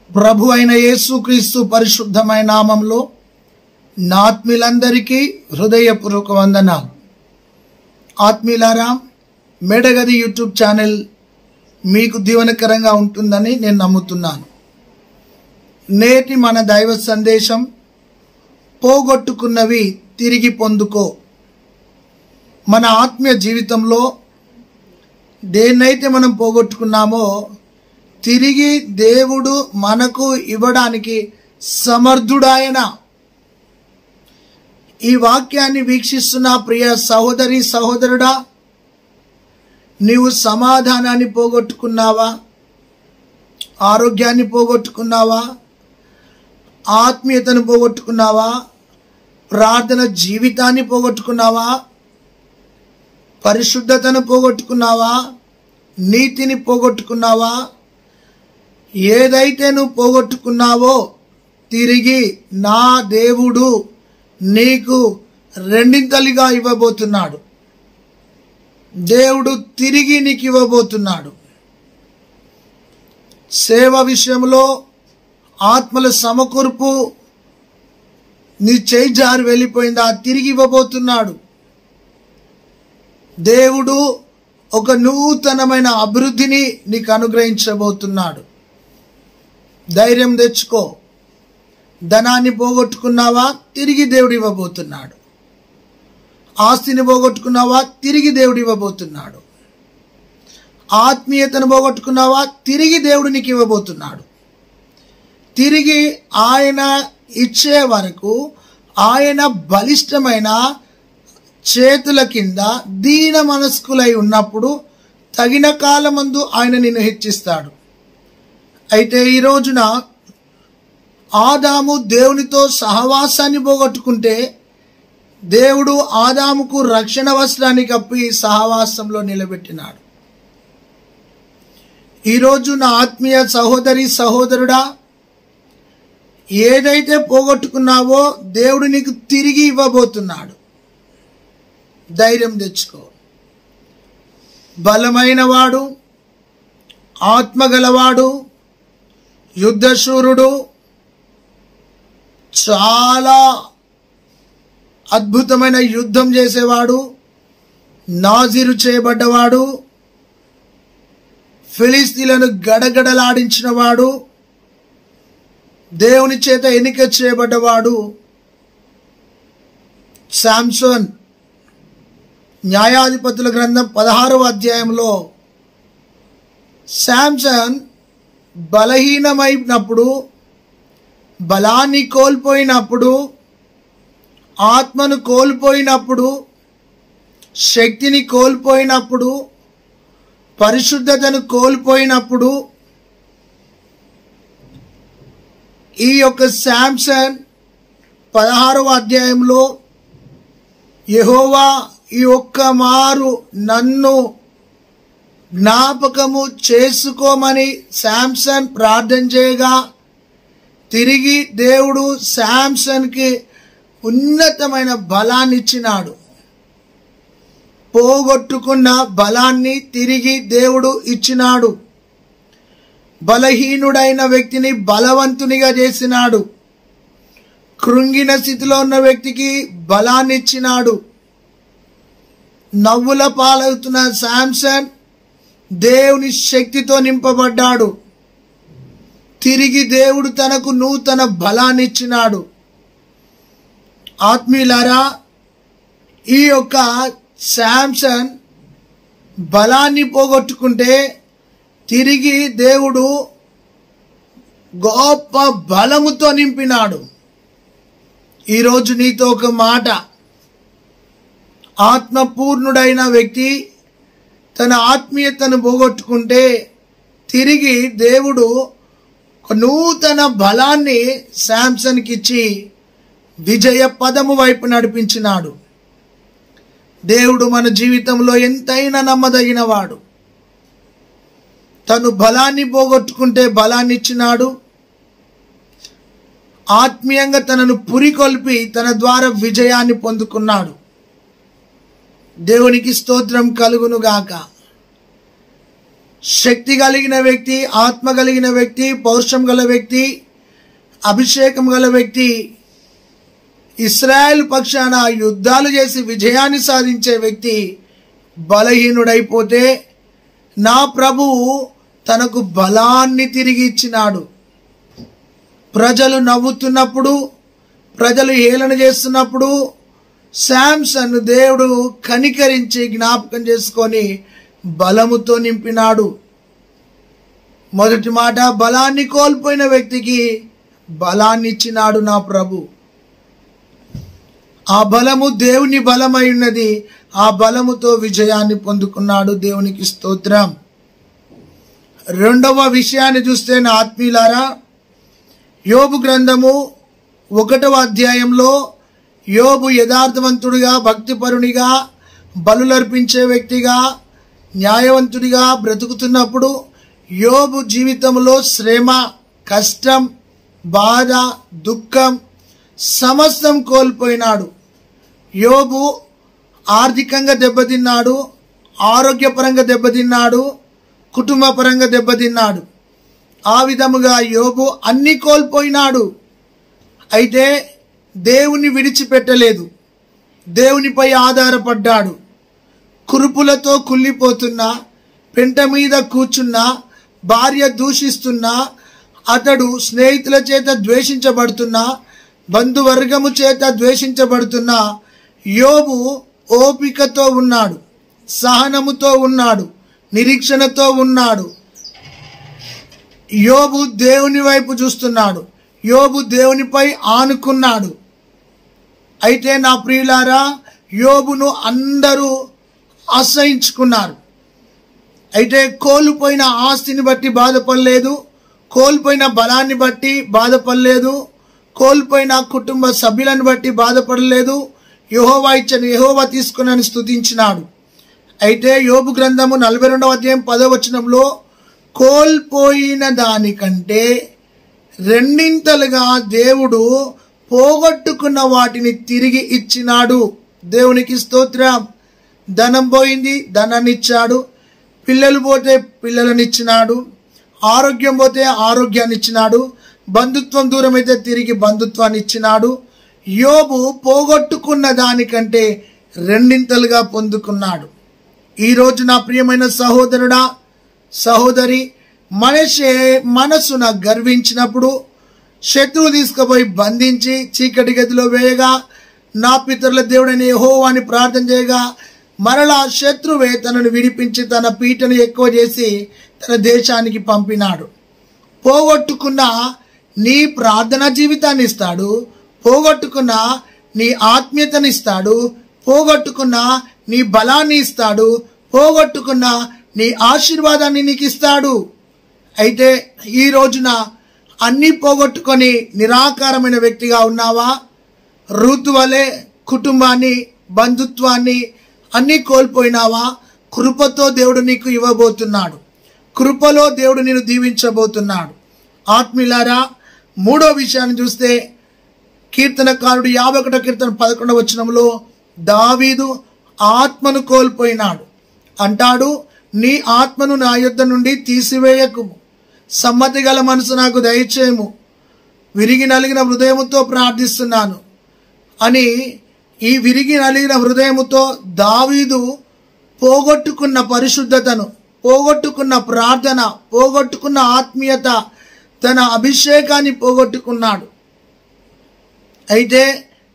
ప్రభు అయిన యేసుక్రీస్తు పరిశుద్ధమైన నామంలో నా ఆత్మీయులందరికీ హృదయపూర్వక వందనాలు. ఆత్మీయులారా, మేడగది యూట్యూబ్ ఛానల్ మీకు దీవెనకరంగా ఉంటుందని నేను నమ్ముతున్నాను. నేటి మన దైవ సందేశం, పోగొట్టుకున్నవి తిరిగి పొందుకో. మన ఆత్మీయ జీవితంలో దేన్నైతే మనం పోగొట్టుకున్నామో తిరిగి దేవుడు మనకు ఇవ్వడానికి సమర్థుడాయన. ఈ వాక్యాన్ని వీక్షిస్తున్న ప్రియ సహోదరి సహోదరుడా, నీవు సమాధానాన్ని పోగొట్టుకున్నావా? ఆరోగ్యాన్ని పోగొట్టుకున్నావా? ఆత్మీయతను పోగొట్టుకున్నావా? ప్రార్థన జీవితాన్ని పోగొట్టుకున్నావా? పరిశుద్ధతను పోగొట్టుకున్నావా? నీతిని పోగొట్టుకున్నావా? ఏదైతే నువ్వు పోగొట్టుకున్నావో తిరిగి నా దేవుడు నీకు రెండింతలుగా ఇవ్వబోతున్నాడు. దేవుడు తిరిగి నీకు ఇవ్వబోతున్నాడు. సేవ విషయంలో ఆత్మల సమకూర్పు నీ చేయి జారి వెళ్ళిపోయిందా, తిరిగి ఇవ్వబోతున్నాడు. దేవుడు ఒక నూతనమైన అభివృద్ధిని నీకు అనుగ్రహించబోతున్నాడు. ధైర్యం తెచ్చుకో. ధనాన్ని పోగొట్టుకున్నావా? తిరిగి దేవుడు ఇవ్వబోతున్నాడు. ఆస్తిని పోగొట్టుకున్నావా? తిరిగి దేవుడు ఇవ్వబోతున్నాడు. ఆత్మీయతను పోగొట్టుకున్నావా? తిరిగి దేవుడు నీకు ఇవ్వబోతున్నాడు. తిరిగి ఆయన ఇచ్చే వరకు ఆయన బలిష్టమైన చేతుల కింద దీన మనస్కులై ఉన్నప్పుడు తగిన కాలమందు ఆయన నిన్ను హెచ్చిస్తాడు. అయితే ఈ రోజున ఆదాము దేవునితో సహవాసాన్ని పోగొట్టుకుంటే దేవుడు ఆదాముకు రక్షణ వస్త్రాన్ని కప్పి సహవాసంలో నిలబెట్టినాడు. ఈరోజు నా ఆత్మీయ సహోదరి సహోదరుడా, ఏదైతే పోగొట్టుకున్నావో దేవుడు నీకు తిరిగి ఇవ్వబోతున్నాడు. ధైర్యం తెచ్చుకో. బలమైన వాడు, ఆత్మగలవాడు, యుద్ధశూరుడు, చాలా అద్భుతమైన యుద్ధం చేసేవాడు, నాజీరు చేయబడ్డవాడు, ఫిలిస్తీన్లను గడగడలాడించిన వాడు, దేవుని చేత ఎన్నిక చేయబడ్డవాడు శాంసన్. న్యాయాధిపతుల గ్రంథం 16వ అధ్యాయంలో శాంసన్ బలహీనమైనప్పుడు, బలాన్ని కోల్పోయినప్పుడు, ఆత్మను కోల్పోయినప్పుడు, శక్తిని కోల్పోయినప్పుడు, పరిశుద్ధతను కోల్పోయినప్పుడు ఈ యొక్క శాంసన్ 16వ అధ్యాయంలో యెహోవా ఈ ఒక్క మారు నన్ను జ్ఞాపకము చేసుకోమని శాంసన్ ప్రార్థన చేయగా తిరిగి దేవుడు శాంసన్కి ఉన్నతమైన బలాన్ని ఇచ్చినాడు. పోగొట్టుకున్న బలాన్ని తిరిగి దేవుడు ఇచ్చినాడు. బలహీనుడైన వ్యక్తిని బలవంతునిగా చేసినాడు. కృంగిన స్థితిలో ఉన్న వ్యక్తికి బలాన్ని ఇచ్చినాడు. నవ్వుల పాలవుతున్న శాంసన్ దేవుని శక్తితో నింపబడ్డాడు. తిరిగి దేవుడు తనకు నూతన బలాన్ని ఇచ్చినాడు. ఆత్మీయులారా, ఈ యొక్క శాంసన్ బలాన్ని పోగొట్టుకుంటే తిరిగి దేవుడు గొప్ప బలముతో నింపినాడు. ఈరోజు నీతో ఒక మాట, ఆత్మపూర్ణుడైన వ్యక్తి తన ఆత్మీయతను పోగొట్టుకుంటే తిరిగి దేవుడు ఒక నూతన బలాన్ని శాంసన్కి ఇచ్చి విజయ పదము వైపు నడిపించినాడు. దేవుడు మన జీవితంలో ఎంతైనా నమ్మదగిన వాడు. తను బలాన్ని పోగొట్టుకుంటే బలాన్ని ఇచ్చినాడు. ఆత్మీయంగా తనను పురికొల్పి తన ద్వారా విజయాన్ని పొందుకున్నాడు. దేవునికి స్తోత్రం కలుగును గాక. శక్తి కలిగిన వ్యక్తి, ఆత్మ కలిగిన వ్యక్తి, పౌరుషం గల వ్యక్తి, అభిషేకం గల వ్యక్తి, ఇశ్రాయేలు పక్షాన యుద్ధాలు చేసి విజయాన్ని సాధించే వ్యక్తి బలహీనుడైపోతే నా ప్రభువు తనకు బలాన్ని తిరిగి ఇచ్చినాడు. ప్రజలు నవ్వుతున్నప్పుడు, ప్రజలు హేళన చేస్తున్నప్పుడు శాంసన్ దేవుడు కనికరించి జ్ఞాపకం చేసుకొని బలముతో నింపినాడు. మొదటి మాట, బలాన్ని కోల్పోయిన వ్యక్తికి బలాన్ని ఇచ్చినాడు నా ప్రభు. ఆ బలము దేవుని బలమై ఉన్నది. ఆ బలముతో విజయాన్ని పొందుకున్నాడు. దేవునికి స్తోత్రం. రెండవ విషయాన్ని చూస్తే నా ఆత్మీయులారా, యోబు గ్రంథము 1వ అధ్యాయంలో యోబు యథార్థవంతుడిగా, భక్తిపరునిగా, బలులర్పించే వ్యక్తిగా, న్యాయవంతుడిగా బ్రతుకుతున్నప్పుడు యోబు జీవితంలో శ్రమ, కష్టం, బాధ, దుఃఖం సమస్తం కోల్పోయినాడు. యోబు ఆర్థికంగా దెబ్బతిన్నాడు, ఆరోగ్యపరంగా దెబ్బతిన్నాడు, కుటుంబపరంగా దెబ్బతిన్నాడు. ఆ విధముగా యోబు అన్ని కోల్పోయినాడు. అయితే దేవుని విడిచిపెట్టలేదు, దేవునిపై ఆధారపడ్డాడు. కురుపులతో కుళ్ళిపోతున్నా, పెంట మీద కూర్చున్నా, భార్య దూషిస్తున్నా, అతడు స్నేహితుల చేత ద్వేషించబడుతున్నా, బంధువర్గము చేత ద్వేషించబడుతున్నా యోబు ఓపికతో ఉన్నాడు, సహనముతో ఉన్నాడు, నిరీక్షణతో ఉన్నాడు. యోబు దేవుని వైపు చూస్తున్నాడు, యోబు దేవునిపై ఆనుకున్నాడు. అయితే నా ప్రియులారా, యోబును అందరూ అసహించుకున్నారు. అయితే కోల్పోయిన ఆస్తిని బట్టి బాధపడలేదు, కోల్పోయిన బలాన్ని బట్టి బాధపడలేదు, కోల్పోయిన కుటుంబ సభ్యులను బట్టి బాధపడలేదు. యెహోవా ఇచ్చను, యెహోవా తీసుకుని స్తుతించినాడు. అయితే యోబు గ్రంథము 42వ అధ్యాయం 10వ వచనంలో కోల్పోయిన దానికంటే రెండింతలుగా దేవుడు పోగొట్టుకున్న వాటిని తిరిగి ఇచ్చినాడు. దేవునికి స్తోత్రం. ధనం పోయింది, ధనాన్ని ఇచ్చాడు. పిల్లలు పోతే పిల్లలనిచ్చినాడు. ఆరోగ్యం పోతే ఆరోగ్యాన్ని ఇచ్చినాడు. బంధుత్వం దూరమైతే తిరిగి బంధుత్వాన్ని ఇచ్చినాడు. యోబు పోగొట్టుకున్న దానికంటే రెండింతలుగా పొందుకున్నాడు. ఈరోజు నా ప్రియమైన సహోదరుడా, సహోదరి, మనిషి మనసున గర్వించినప్పుడు శత్రువు తీసుకుపోయి బంధించి చీకటి గదిలో వేయగా, నా పితరుల దేవుడైన యెహోవాని ప్రార్థన చేయగా మరలా శత్రువే తనను విడిపించి తన పీటను ఎక్కువ చేసి తన దేశానికి పంపినాడు. పోగొట్టుకున్న నీ ప్రార్థనా జీవితాన్ని ఇస్తాడు, పోగొట్టుకున్న నీ ఆత్మీయతని ఇస్తాడు, పోగొట్టుకున్న నీ బలాన్ని ఇస్తాడు, పోగొట్టుకున్న నీ ఆశీర్వాదాన్ని నీకు ఇస్తాడు. అయితే ఈ రోజున అన్నీ పోగొట్టుకొని నిరాకారమైన వ్యక్తిగా ఉన్నావా? రూతు వలె కుటుంబాన్ని, బంధుత్వాన్ని అన్నీ కోల్పోయినావా? కృపతో దేవుడు నీకు ఇవ్వబోతున్నాడు. కృపలో దేవుడు నిన్ను దీవించబోతున్నాడు. ఆత్మీయులారా, మూడో విషయాన్ని చూస్తే కీర్తనకారుడు 51వ కీర్తన 11వ వచనంలో దావీదు ఆత్మను కోల్పోయినాడు. అంటాడు, నీ ఆత్మను నా యొద్ద నుండి తీసివేయకుము, సమ్మతి గల మనసు నాకు దయచేయము, విరిగి నలిగిన హృదయముతో ప్రార్థిస్తున్నాను అని. ఈ విరిగి నలిగిన హృదయముతో దావీదు పోగొట్టుకున్న పరిశుద్ధతను, పోగొట్టుకున్న ప్రార్థన, పోగొట్టుకున్న ఆత్మీయత, తన అభిషేకాన్ని పోగొట్టుకున్నాడు. అయితే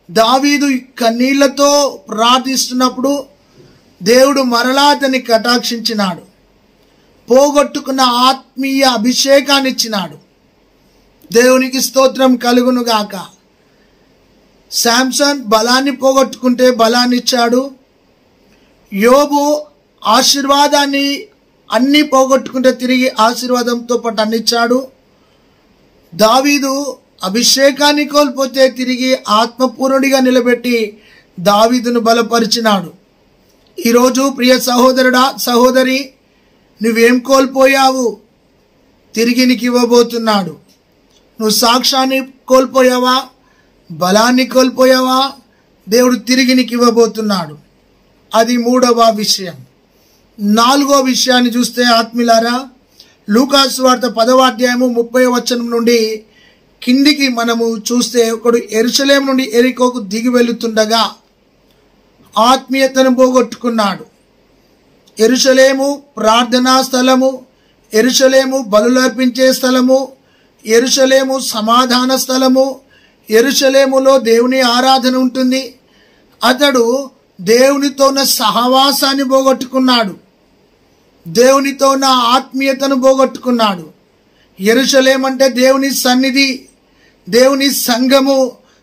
దావీదు కన్నీళ్లతో ప్రార్థిస్తున్నప్పుడు దేవుడు మరలా అతన్ని కటాక్షించినాడు, పోగొట్టుకున్న ఆత్మీయ అభిషేకాన్ని ఇచ్చినాడు. దేవునికి స్తోత్రం కలుగును గాక. శాంసన్ బలాన్ని పోగొట్టుకుంటే బలాన్ని ఇచ్చాడు. యోబు ఆశీర్వాదాన్ని అన్ని పోగొట్టుకుంటే తిరిగి ఆశీర్వాదంతో పాటు అన్నిచ్చాడు. దావీదు అభిషేకాన్ని కోల్పోతే తిరిగి ఆత్మపూర్ణుడిగా నిలబెట్టి దావీదును బలపరిచినాడు. ఈరోజు ప్రియ సహోదరుడా, సహోదరి, నువ్వేం కోల్పోయావు? తిరిగి నీకు ఇవ్వబోతున్నాడు. నువ్వు సాక్ష్యాన్ని కోల్పోయావా? బలాన్ని కోల్పోయావా? దేవుడు తిరిగి నీకు ఇవ్వబోతున్నాడు. అది మూడవ విషయం. నాలుగో విషయాన్ని చూస్తే ఆత్మీయులారా, లూకాసు వార్త 10వ అధ్యాయము 30వ వచనం నుండి కిందికి మనము చూస్తే, ఒకడు యెరూషలేము నుండి యెరికోకు దిగి వెళుతుండగా ఆత్మీయతను పోగొట్టుకున్నాడు. యెరూషలేము ప్రార్థనా స్థలము, యెరూషలేము బలులర్పించే స్థలము, యెరూషలేము సమాధాన స్థలము, యెరూషలేములో దేవుని ఆరాధన ఉంటుంది. అతడు దేవునితో ఉన్న సహవాసాన్ని పోగొట్టుకున్నాడు, దేవునితో ఉన్న ఆత్మీయతను పోగొట్టుకున్నాడు. యెరూషలేము అంటే దేవుని సన్నిధి, దేవుని సంఘము,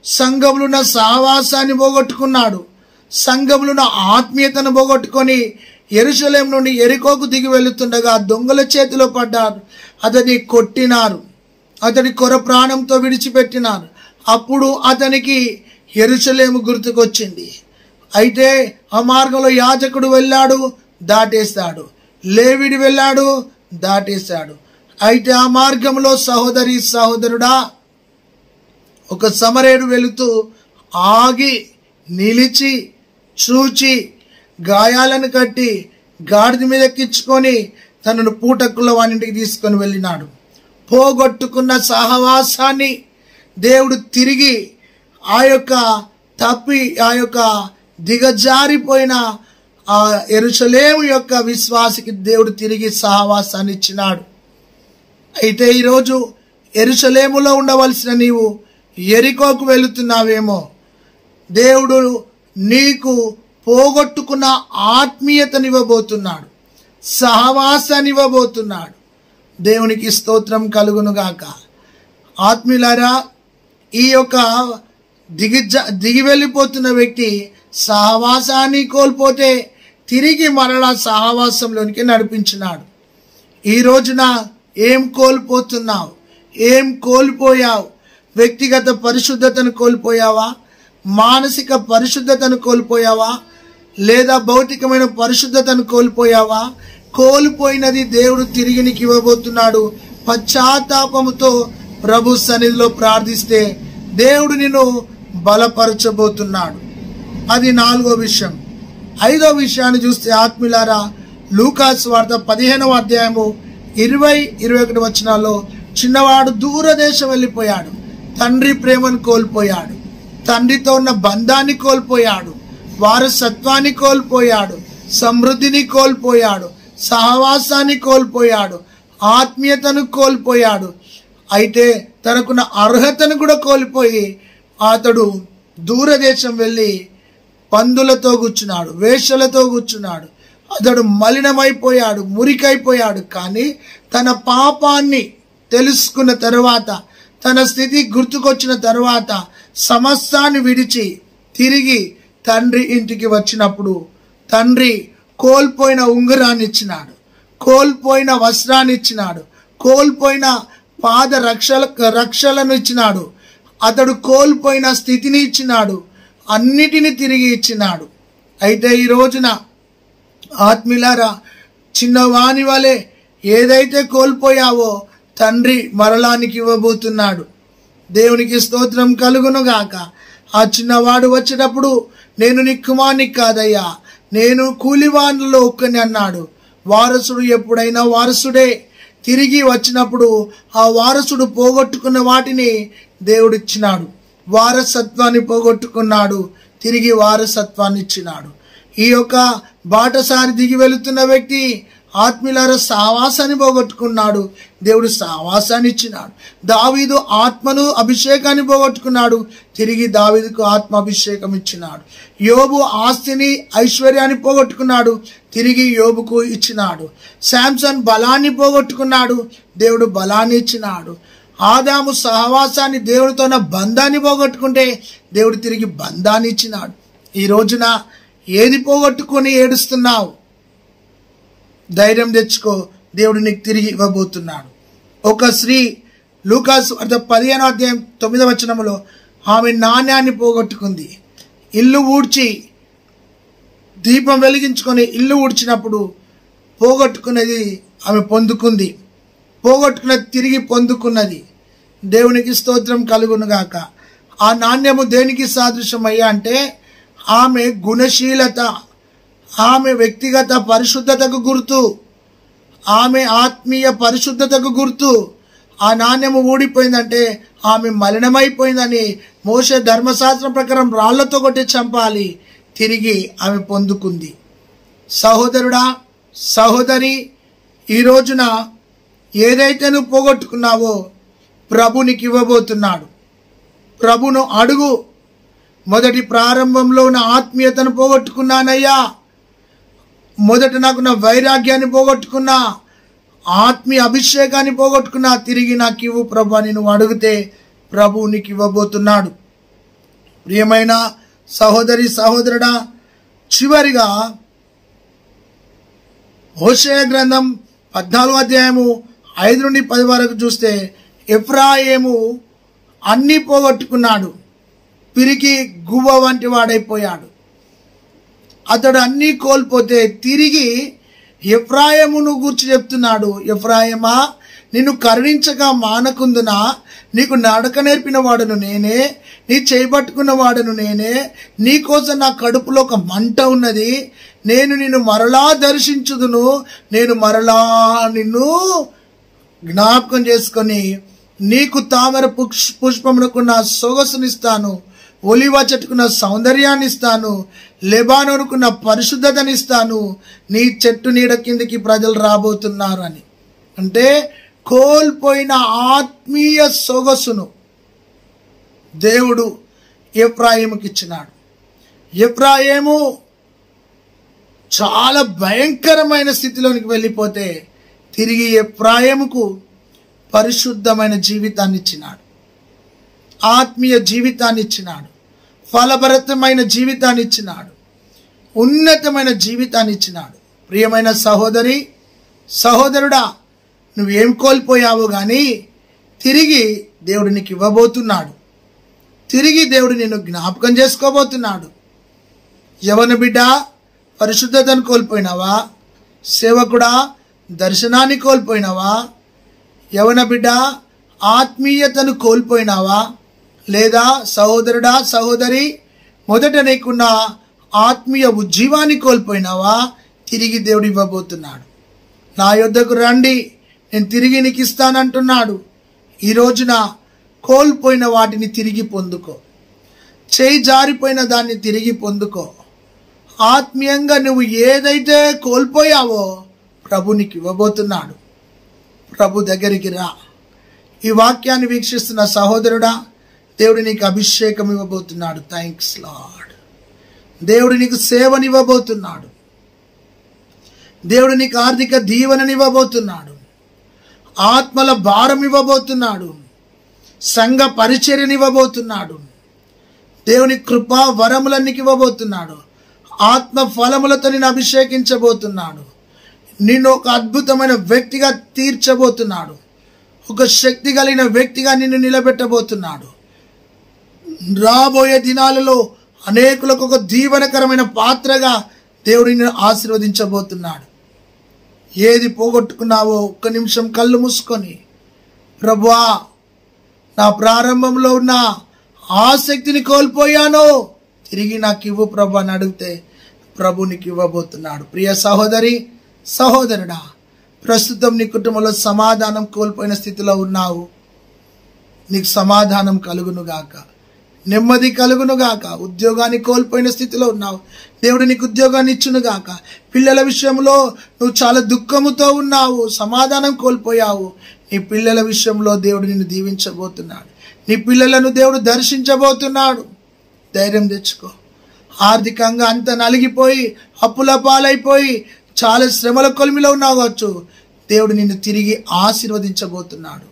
సంఘములో ఉన్న సహవాసాన్ని పోగొట్టుకున్నాడు. సంఘములో ఉన్న ఆత్మీయతను పోగొట్టుకొని యెరూషలేము నుండి యెరికోకు దిగి వెళుతుండగా దొంగల చేతిలో పడ్డారు. అతన్ని కొట్టినారు, అతడి కొర ప్రాణంతో విడిచిపెట్టినారు. అప్పుడు అతనికి యెరూషలేము గుర్తుకొచ్చింది. అయితే ఆ మార్గంలో యాజకుడు వెళ్ళాడు, దాటేశాడు. లేవీడు వెళ్ళాడు, దాటేశాడు. అయితే ఆ మార్గంలో సహోదరి సహోదరుడా, ఒక సమరేయుడు వెళుతూ ఆగి నిలిచి చూచి గాయాలను కట్టి గాడిద మీద ఎక్కించుకొని తనను పూటకుల వానింటికి తీసుకొని వెళ్ళినాడు. పోగొట్టుకున్న సహవాసాన్ని దేవుడు తిరిగి ఆ యొక్క దిగజారిపోయిన ఆ యెరూషలేము యొక్క విశ్వాసికి దేవుడు తిరిగి సహవాసాన్ని ఇచ్చినాడు. అయితే ఈరోజు యెరూషలేములో ఉండవలసిన నీవు యెరికోకు వెళుతున్నావేమో. దేవుడు నీకు పోగొట్టుకున్న ఆత్మీయతనివ్వబోతున్నాడు, సహవాసాన్ని ఇవ్వబోతున్నాడు. దేవునికి స్తోత్రం కలుగునుగాక. ఆత్మీయులారా, ఈ యొక్క దిగి వెళ్ళిపోతున్న వ్యక్తి సహవాసాన్ని కోల్పోతే తిరిగి మరలా సహవాసంలోనికి నడిపించినాడు. ఈ రోజున ఏం కోల్పోతున్నావు? ఏం కోల్పోయావు? వ్యక్తిగత పరిశుద్ధతను కోల్పోయావా? మానసిక పరిశుద్ధతను కోల్పోయావా? లేదా భౌతికమైన పరిశుద్ధతను కోల్పోయావా? కోల్పోయినది దేవుడు తిరిగి నీకు ఇవ్వబోతున్నాడు. పశ్చాత్తాపముతో ప్రభు సన్నిధిలో ప్రార్థిస్తే దేవుడు నిన్ను బలపరచబోతున్నాడు. అది 4వ విషయం. 5వ విషయాన్ని చూస్తే ఆత్మీయులారా, లూకాసు వార్త 15వ అధ్యాయము 20-21 వచనాల్లో చిన్నవాడు దూరదేశం వెళ్ళిపోయాడు. తండ్రి ప్రేమను కోల్పోయాడు, తండ్రితో ఉన్న బంధాన్ని కోల్పోయాడు, వారసత్వాన్ని కోల్పోయాడు, సమృద్ధిని కోల్పోయాడు, సహవాసాన్ని కోల్పోయాడు, ఆత్మీయతను కోల్పోయాడు. అయితే తనకున్న అర్హతను కూడా కోల్పోయి అతడు దూరదేశం వెళ్ళి పందులతో కూర్చున్నాడు, వేశ్యలతో కూర్చున్నాడు. అతడు మలినమైపోయాడు, మురికైపోయాడు. కానీ తన పాపాన్ని తెలుసుకున్న తరువాత, తన స్థితి గుర్తుకొచ్చిన తరువాత సమస్తాన్ని విడిచి తిరిగి తండ్రి ఇంటికి వచ్చినప్పుడు తండ్రి కోల్పోయిన ఉంగరాన్ని ఇచ్చినాడు, కోల్పోయిన వస్త్రాన్ని ఇచ్చినాడు, కోల్పోయిన పాద రక్షలను ఇచ్చినాడు, అతడు కోల్పోయిన స్థితిని ఇచ్చినాడు, అన్నిటిని తిరిగి ఇచ్చినాడు. అయితే ఈ రోజున ఆత్మీయులారా, చిన్నవాని వలె ఏదైతే కోల్పోయావో తండ్రి మరలానికి ఇవ్వబోతున్నాడు. దేవునికి స్తోత్రం కలుగునుగాక. ఆ చిన్నవాడు వచ్చేటప్పుడు నేను నీ కుమారుని కాదయ్యా, నేను కూలివానులలో ఒక్కని అన్నాడు. వారసుడు ఎప్పుడైనా వారసుడే. తిరిగి వచ్చినప్పుడు ఆ వారసుడు పోగొట్టుకున్న వాటిని దేవుడిచ్చినాడు. వారసత్వాన్ని పోగొట్టుకున్నాడు, తిరిగి వారసత్వాన్ని ఇచ్చినాడు. ఈ యొక్క బాటసారి దిగి వెళుతున్న వ్యక్తి ఆత్మీయులారా సహవాసాన్ని పోగొట్టుకున్నాడు, దేవుడు సహవాసాన్ని ఇచ్చినాడు. దావీదు ఆత్మను అభిషేకాన్ని పోగొట్టుకున్నాడు, తిరిగి దావీదుకు ఆత్మ అభిషేకం ఇచ్చినాడు. యోబు ఆస్తిని ఐశ్వర్యాన్ని పోగొట్టుకున్నాడు, తిరిగి యోబుకు ఇచ్చినాడు. శాంసన్ బలాన్ని పోగొట్టుకున్నాడు, దేవుడు బలాన్ని ఇచ్చినాడు. ఆదాము సహవాసాన్ని, దేవునితో ఉన్న బంధాన్ని పోగొట్టుకుంటే దేవుడు తిరిగి బంధాన్ని ఇచ్చినాడు. ఈ రోజున ఏది పోగొట్టుకొని ఏడుస్తున్నావు? ధైర్యం తెచ్చుకో, దేవుడు నీకు తిరిగి ఇవ్వబోతున్నాడు. ఒక స్త్రీ లూకాసు 15వ అధ్యాయం 9వ వచనంలో ఆమె నాణ్యాన్ని పోగొట్టుకుంది. ఇల్లు ఊడ్చి దీపం వెలిగించుకొని ఇల్లు ఊడ్చినప్పుడు పోగొట్టుకున్నది ఆమె పొందుకుంది, పోగొట్టుకున్నది తిరిగి పొందుకున్నది. దేవునికి స్తోత్రం కలుగునుగాక. ఆ నాణ్యము దేనికి సాదృశ్యం అయ్యా అంటే ఆమె గుణశీలత, ఆమె వ్యక్తిగత పరిశుద్ధతకు గుర్తు, ఆమె ఆత్మీయ పరిశుద్ధతకు గుర్తు. ఆ నాణ్యము ఊడిపోయిందంటే ఆమె మలినమైపోయిందని మోషే ధర్మశాస్త్రం ప్రకారం రాళ్లతో కొట్టి చంపాలి. తిరిగి ఆమె పొందుకుంది. సహోదరుడా, సహోదరి, ఈ రోజున ఏదైతే నువ్వు పోగొట్టుకున్నావో ప్రభు నీకు ఇవ్వబోతున్నాడు. ప్రభును అడుగు. మొదటి ప్రారంభంలో ఉన్న ఆత్మీయతను పోగొట్టుకున్నానయ్యా, మొదట నాకు నా వైరాగ్యాన్ని పోగొట్టుకున్నా, ఆత్మీయ అభిషేకాన్ని పోగొట్టుకున్నా, తిరిగి నాకు ఇవ్వు ప్రభు అని నువ్వు అడిగితే ప్రభు నీకు ఇవ్వబోతున్నాడు. ప్రియమైన సహోదరి, సహోదరుడా, చివరిగా హోషేయ గ్రంథం 14వ అధ్యాయము 5 నుండి 10 వరకు చూస్తే ఎఫ్రాయిము అన్నీ పోగొట్టుకున్నాడు. పిరికి గువ్వ వంటి వాడైపోయాడు. అతడు అన్నీ కోల్పోతే తిరిగి ఎఫ్రాయిమును గూర్చి చెప్తున్నాడు. ఎఫ్రాయిమా, నిన్ను కరుణించక మానకుందున నీకు నడక నేర్పిన వాడను నేనే, నీ చేయబట్టుకున్న వాడను నేనే, నీకోసం నా కడుపులో ఒక మంట ఉన్నది, నేను నిన్ను మరలా దర్శించుదును, నేను మరలా నిన్ను జ్ఞాపకం చేసుకొని నీకు తామర పుష్పమునకు నా సొగసునిస్తాను, ఒలివ చెట్టుకున్న సౌందర్యాన్ని ఇస్తాను, లెబానోనుకున్న పరిశుద్ధతనిస్తాను, నీ చెట్టు నీడ కిందికి ప్రజలు రాబోతున్నారు అని. అంటే కోల్పోయిన ఆత్మీయ సొగసును దేవుడు ఎఫ్రాయిముకి ఇచ్చినాడు. ఎఫ్రాయిము చాలా భయంకరమైన స్థితిలోనికి వెళ్ళిపోతే తిరిగి ఎఫ్రాయిముకు పరిశుద్ధమైన జీవితాన్ని ఇచ్చినాడు, ఆత్మీయ జీవితాన్ని ఇచ్చినాడు, ఫలభరితమైన జీవితాన్ని ఇచ్చినాడు, ఉన్నతమైన జీవితాన్ని ఇచ్చినాడు. ప్రియమైన సహోదరి, సహోదరుడా, నువ్వేం కోల్పోయావు కానీ తిరిగి దేవుడు నీకు ఇవ్వబోతున్నాడు. తిరిగి దేవుడు నిన్ను జ్ఞాపకం చేసుకోబోతున్నాడు. యవన బిడ్డ, పరిశుద్ధతను కోల్పోయినావా? సేవకుడా, దర్శనాన్ని కోల్పోయినావా? యవన బిడ్డ, ఆత్మీయతను కోల్పోయినావా? లేదా సహోదరుడా, సహోదరి, మొదట నీకున్న ఆత్మీయ ఉజ్జీవాన్ని కోల్పోయినావా? తిరిగి దేవుడు ఇవ్వబోతున్నాడు. నా యొద్దకు రండి, నేను తిరిగి నీకు ఇస్తానంటున్నాడు. ఈ రోజున కోల్పోయిన వాటిని తిరిగి పొందుకో. చేయి జారిపోయిన దాన్ని తిరిగి పొందుకో. ఆత్మీయంగా నువ్వు ఏదైతే కోల్పోయావో ప్రభు నీకు ఇవ్వబోతున్నాడు. ప్రభు దగ్గరికి రా. ఈ వాక్యాన్ని వీక్షిస్తున్న సహోదరుడా, దేవుడు నీకు అభిషేకం ఇవ్వబోతున్నాడు. Thanks lord. దేవుడు నీకు సేవనివ్వబోతున్నాడు. దేవుడు నీకు ఆర్థిక దీవెననివ్వబోతున్నాడు. ఆత్మల భారం ఇవ్వబోతున్నాడు. సంఘ పరిచర్యనివ్వబోతున్నాడు. దేవుని కృపా వరములన్నీ ఇవ్వబోతున్నాడు. ఆత్మ ఫలములతో నిన్ను అభిషేకించబోతున్నాడు. నిన్ను ఒక అద్భుతమైన వ్యక్తిగా తీర్చబోతున్నాడు. ఒక శక్తి కలిగిన వ్యక్తిగా నిన్ను నిలబెట్టబోతున్నాడు. రాబోయే దినాలలో అనేకులకు ఒక దీవెనకరమైన పాత్రగా దేవుడు నిన్ను ఆశీర్వదించబోతున్నాడు. ఏది పోగొట్టుకున్నావో ఒక్క నిమిషం కళ్ళు మూసుకొని, ప్రభువా, నా ప్రారంభంలో ఉన్న ఆసక్తిని కోల్పోయాను, తిరిగి నాకు ఇవ్వు ప్రభు అని అడిగితే ప్రభు నీకు ఇవ్వబోతున్నాడు. ప్రియ సహోదరి, సహోదరుడా, ప్రస్తుతం నీ కుటుంబంలో సమాధానం కోల్పోయిన స్థితిలో ఉన్నావు. నీకు సమాధానం కలుగునుగాక, నెమ్మది కలుగునుగాక. ఉద్యోగాన్ని కోల్పోయిన స్థితిలో ఉన్నావు, దేవుడు నీకు ఉద్యోగాన్ని ఇచ్చునుగాక. పిల్లల విషయంలో నువ్వు చాలా దుఃఖముతో ఉన్నావు, సమాధానం కోల్పోయావు. నీ పిల్లల విషయంలో దేవుడు నిన్ను దీవించబోతున్నాడు. నీ పిల్లలను దేవుడు దర్శించబోతున్నాడు. ధైర్యం తెచ్చుకో. ఆర్థికంగా అంత నలిగిపోయి అప్పుల పాలైపోయి చాలా శ్రమల కొలిమిలో ఉన్నావచ్చు. దేవుడు నిన్ను తిరిగి ఆశీర్వదించబోతున్నాడు.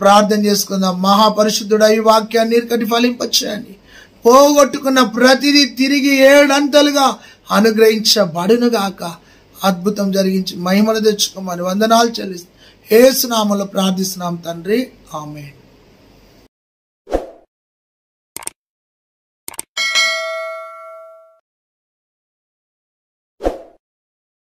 ప్రార్థన చేసుకుందాం. మహాపరిశుద్ధుడా, ఈ వాక్యాన్ని నీరుకటి ఫలింపచేయండి. పోగొట్టుకున్న ప్రతిదీ తిరిగి 7 అంతలుగా అనుగ్రహించబడునుగాక. అద్భుతం జరిగించి మహిమను తెచ్చుకోమని వందనాలు చెల్లిస్తాం. యేసు నామములో ప్రార్థిస్తున్నాం తండ్రి, ఆమేన్.